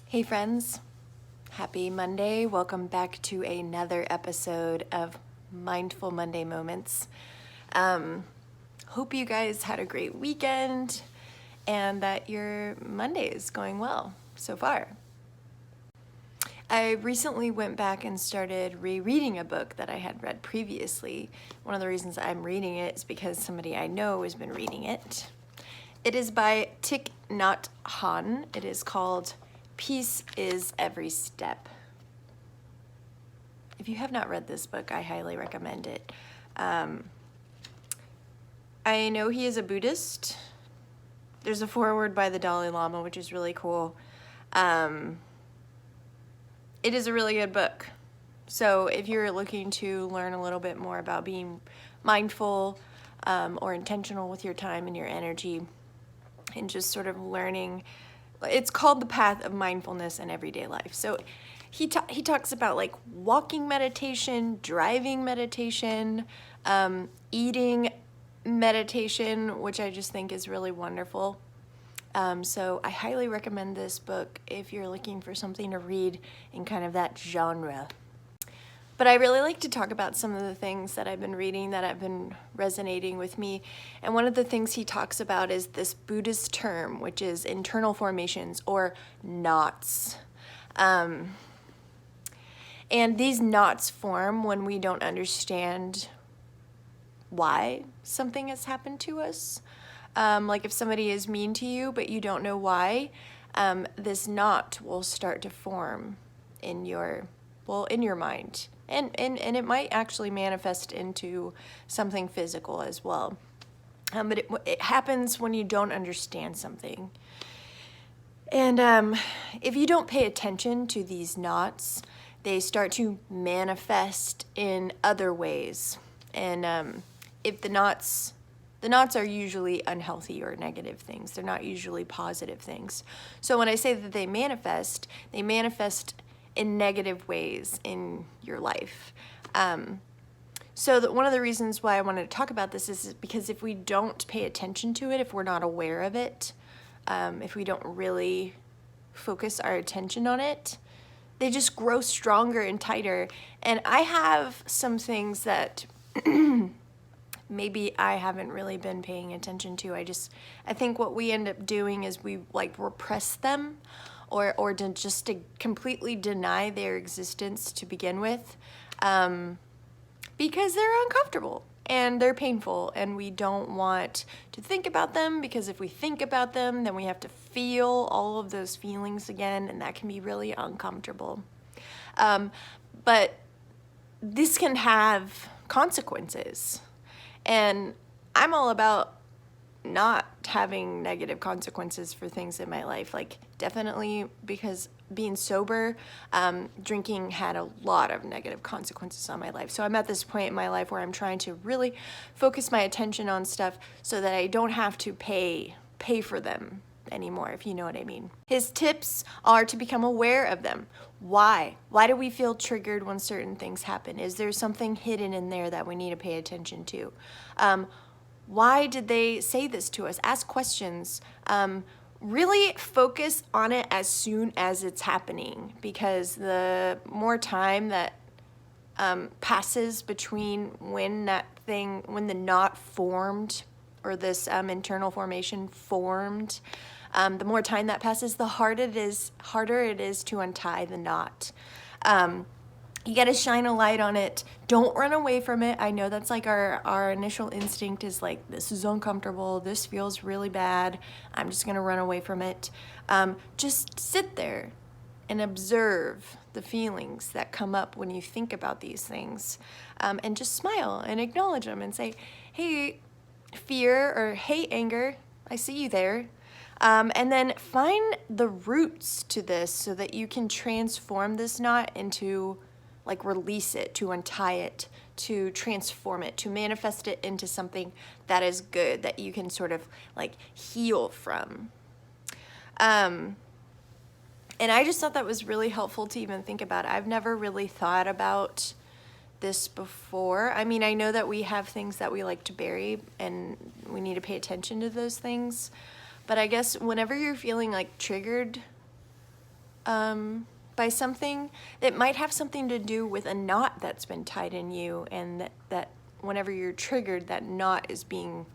Hey friends, happy Monday. Welcome back to another episode of Mindful Monday Moments. Hope you guys had a great weekend and that your Monday is going well so far. I recently went back and started rereading a book that I had read previously. One of the reasons I'm reading it is because somebody I know has been reading it. It is by Thich Nhat Hahn. It is called Peace is Every Step. If you have not read this book, I highly recommend it. I know he is a Buddhist. There's a foreword by the Dalai Lama, which is really cool. It is a really good book. So if you're looking to learn a little bit more about being mindful or intentional with your time and your energy and just sort of learning, it's called The Path of Mindfulness in Everyday Life. So he talks about like walking meditation, driving meditation, eating meditation, which I just think is really wonderful. So I highly recommend this book if you're looking for something to read in kind of that genre. But I really like to talk about some of the things that I've been reading that have been resonating with me. And one of the things he talks about is this Buddhist term, which is internal formations or knots. And these knots form when we don't understand why something has happened to us. Like if somebody is mean to you, but you don't know why, this knot will start to form in your mind. And it might actually manifest into something physical as well. But it happens when you don't understand something. And if you don't pay attention to these knots, they start to manifest in other ways. And if the knots are usually unhealthy or negative things. They're not usually positive things. So when I say that they manifest in negative ways in your life. So that one of the reasons why I wanted to talk about this is because if we don't pay attention to it, if we're not aware of it, if we don't really focus our attention on it, they just grow stronger and tighter. And I have some things that maybe I haven't really been paying attention to. I think what we end up doing is we like repress them or to completely deny their existence to begin with, because they're uncomfortable and they're painful and we don't want to think about them, because if we think about them, then we have to feel all of those feelings again, and that can be really uncomfortable. But this can have consequences. And I'm all about not having negative consequences for things in my life. Like definitely, because being sober, drinking had a lot of negative consequences on my life. So I'm at this point in my life where I'm trying to really focus my attention on stuff so that I don't have to pay for them anymore, if you know what I mean. His tips are to become aware of them. Why? Why do we feel triggered when certain things happen? Is there something hidden in there that we need to pay attention to? Why did they say this to us? Ask questions. Really focus on it as soon as it's happening, because the more time that passes between when the knot formed, or this internal formation formed, the more time that passes, the harder it is to untie the knot. You got to shine a light on it. Don't run away from it. I know that's like our initial instinct is like, this is uncomfortable. This feels really bad. I'm just going to run away from it. Just sit there and observe the feelings that come up when you think about these things. And just smile and acknowledge them and say, hey, fear, or hey, anger, I see you there. And then find the roots to this so that you can transform this knot into, like, release it, to untie it, to transform it, to manifest it into something that is good, that you can sort of like heal from. And I just thought that was really helpful to even think about. I've never really thought about this before. I mean, I know that we have things that we like to bury and we need to pay attention to those things. But I guess whenever you're feeling like triggered by something that might have something to do with a knot that's been tied in you, and that whenever you're triggered, that knot is being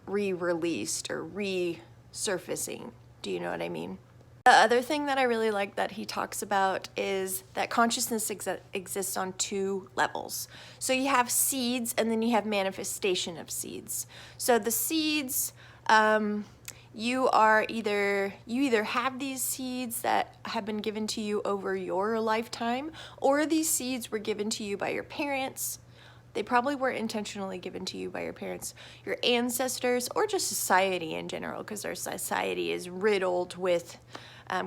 re-released or resurfacing. Do you know what I mean? The other thing that I really like that he talks about is that consciousness exists on two levels. So you have seeds, and then you have manifestation of seeds. So the seeds, you either have these seeds that have been given to you over your lifetime, or these seeds were given to you by your parents. They probably weren't intentionally given to you by your parents, your ancestors, or just society in general, because our society is riddled with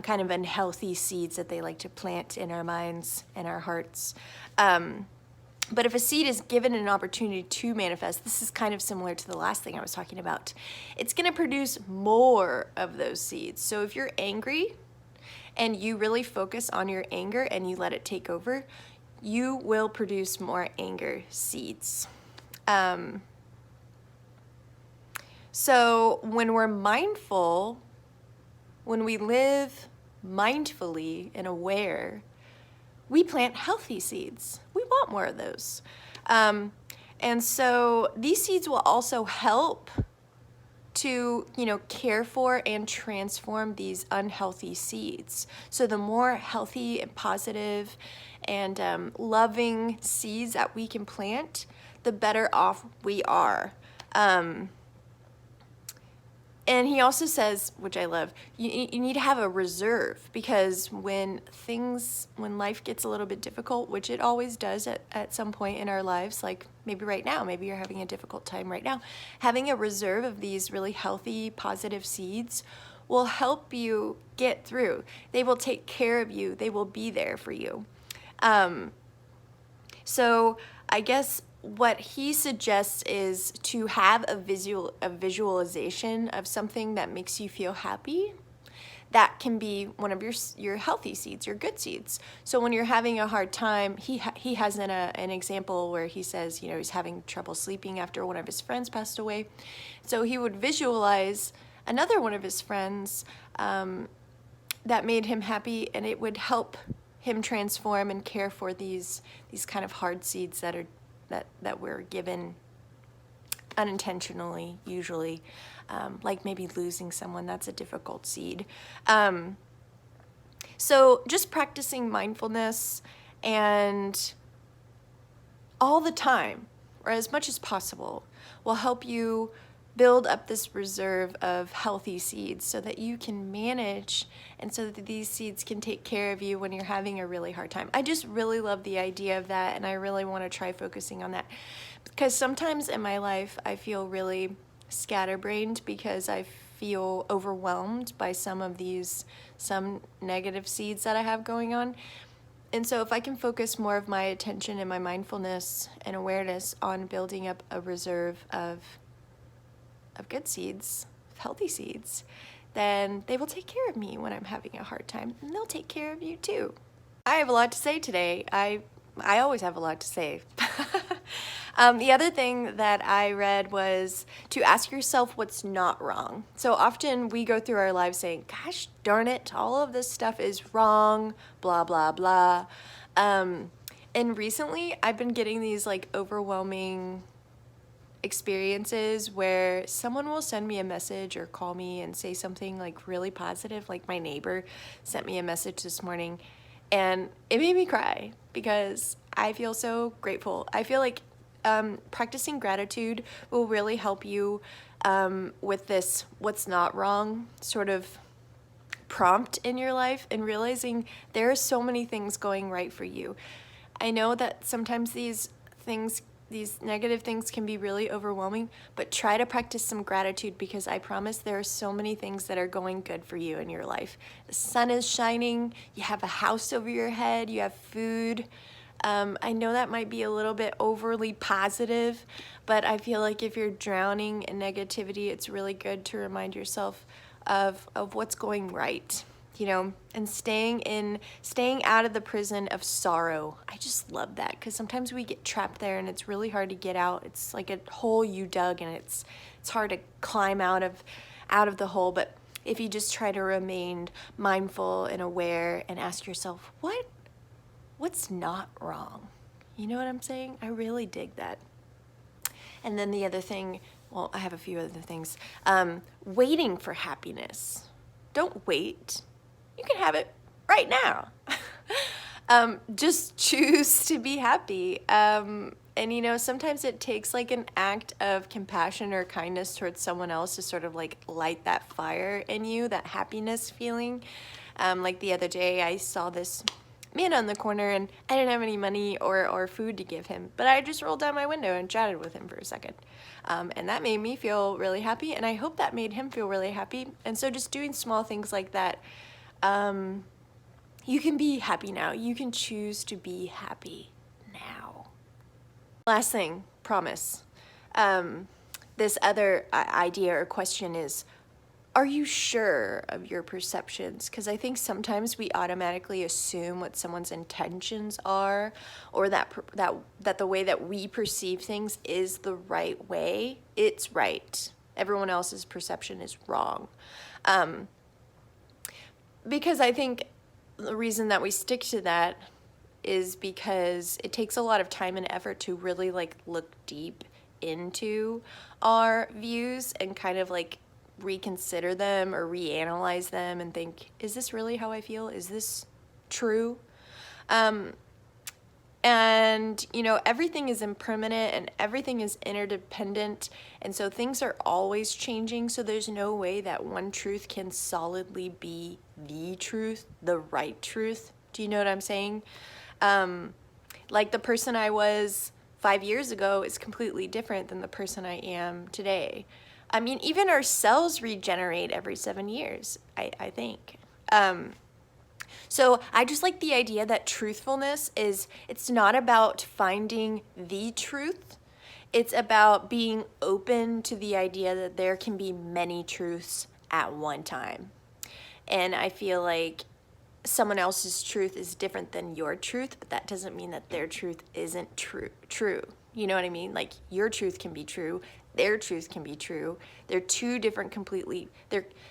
kind of unhealthy seeds that they like to plant in our minds and our hearts. But if a seed is given an opportunity to manifest, this is kind of similar to the last thing I was talking about. It's going to produce more of those seeds. So if you're angry and you really focus on your anger and you let it take over, you will produce more anger seeds. So when we're mindful, when we live mindfully and aware, we plant healthy seeds. We want more of those. And so these seeds will also help to, care for and transform these unhealthy seeds. So the more healthy and positive and loving seeds that we can plant, the better off we are. And he also says, which I love, you need to have a reserve, because when life gets a little bit difficult, which it always does at some point in our lives, like maybe right now, maybe you're having a difficult time right now, having a reserve of these really healthy, positive seeds will help you get through. They will take care of you. They will be there for you. So I guess what he suggests is to have a visualization of something that makes you feel happy. That can be one of your healthy seeds, your good seeds. So when you're having a hard time, he has an example where he says, he's having trouble sleeping after one of his friends passed away. So he would visualize another one of his friends that made him happy, and it would help him transform and care for these kind of hard seeds that we're given unintentionally, usually, like maybe losing someone. That's a difficult seed. So just practicing mindfulness and all the time, or as much as possible, will help you build up this reserve of healthy seeds so that you can manage, and so that these seeds can take care of you when you're having a really hard time. I just really love the idea of that, and I really want to try focusing on that, because sometimes in my life I feel really scatterbrained because I feel overwhelmed by some negative seeds that I have going on. And so if I can focus more of my attention and my mindfulness and awareness on building up a reserve of good seeds, healthy seeds, then they will take care of me when I'm having a hard time, and they'll take care of you too. I have a lot to say today. I always have a lot to say. The other thing that I read was to ask yourself what's not wrong. So often we go through our lives saying, gosh darn it, all of this stuff is wrong, blah, blah, blah. And recently I've been getting these overwhelming experiences where someone will send me a message or call me and say something really positive. Like my neighbor sent me a message this morning, and it made me cry because I feel so grateful. I feel like practicing gratitude will really help you with this what's not wrong sort of prompt in your life, and realizing there are so many things going right for you. I know that sometimes these negative things can be really overwhelming, but try to practice some gratitude, because I promise there are so many things that are going good for you in your life. The sun is shining, you have a house over your head, you have food. I know that might be a little bit overly positive, but I feel like if you're drowning in negativity, it's really good to remind yourself of what's going right. And staying out of the prison of sorrow. I just love that, because sometimes we get trapped there and it's really hard to get out. It's like a hole you dug, and it's hard to climb out of the hole. But if you just try to remain mindful and aware and ask yourself, what's not wrong? You know what I'm saying? I really dig that. And then the other thing, well, I have a few other things. Waiting for happiness. Don't wait. You can have it right now. Just choose to be happy. And you know, sometimes it takes like an act of compassion or kindness towards someone else to sort of like light that fire in you, that happiness feeling. Like the other day, I saw this man on the corner and I didn't have any money or food to give him, but I just rolled down my window and chatted with him for a second. And that made me feel really happy, and I hope that made him feel really happy. And so just doing small things like that, you can be happy now. You can choose to be happy now. Last thing, promise. This other idea or question is, are you sure of your perceptions? Because I think sometimes we automatically assume what someone's intentions are, or that the way that we perceive things is the right way. It's right. Everyone else's perception is wrong. Because I think the reason that we stick to that is because it takes a lot of time and effort to really like look deep into our views and kind of like reconsider them or reanalyze them and think, is this really how I feel? Is this true? And you know, everything is impermanent and everything is interdependent, and so things are always changing, so there's no way that one truth can solidly be the truth, the right truth. Do you know what I'm saying? Like the person I was 5 years ago is completely different than the person I am today. I mean, even our cells regenerate every 7 years, I think. So I just like the idea that truthfulness it's not about finding the truth. It's about being open to the idea that there can be many truths at one time. And I feel like someone else's truth is different than your truth, but that doesn't mean that their truth isn't true. You know what I mean? Like your truth can be true, their truth can be true. They're two different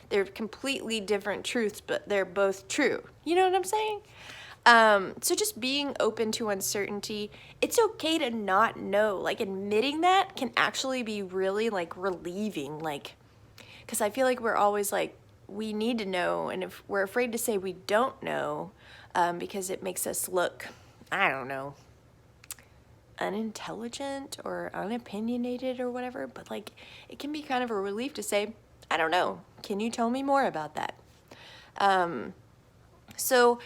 they're completely different truths, but they're both true. You know what I'm saying? So just being open to uncertainty. It's okay to not know. Like admitting that can actually be really like relieving, like, because I feel like we're always like, we need to know, and if we're afraid to say we don't know, because it makes us look, I don't know, unintelligent or unopinionated or whatever, but like it can be kind of a relief to say, I don't know, can you tell me more about that? So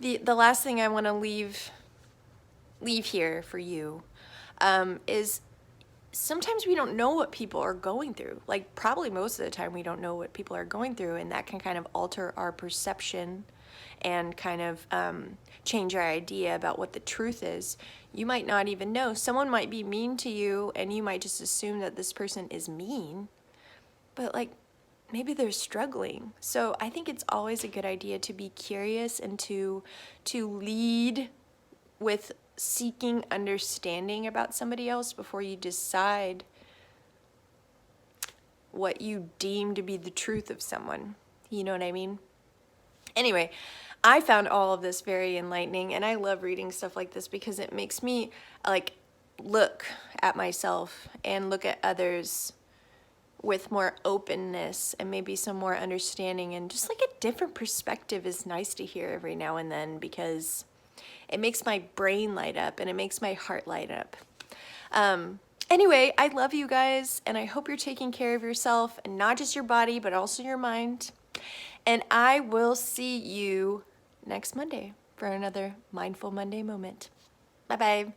the last thing I want to leave here for you is sometimes we don't know what people are going through. Like probably most of the time we don't know what people are going through, and that can kind of alter our perception and kind of change our idea about what the truth is. You might not even know. Someone might be mean to you and you might just assume that this person is mean, but like maybe they're struggling. So I think it's always a good idea to be curious and to lead with seeking understanding about somebody else before you decide what you deem to be the truth of someone. You know what I mean? Anyway, I found all of this very enlightening, and I love reading stuff like this because it makes me like look at myself and look at others with more openness and maybe some more understanding, and just like a different perspective is nice to hear every now and then because it makes my brain light up and it makes my heart light up. Anyway, I love you guys, and I hope you're taking care of yourself, and not just your body, but also your mind. And I will see you next Monday for another Mindful Monday moment. Bye-bye.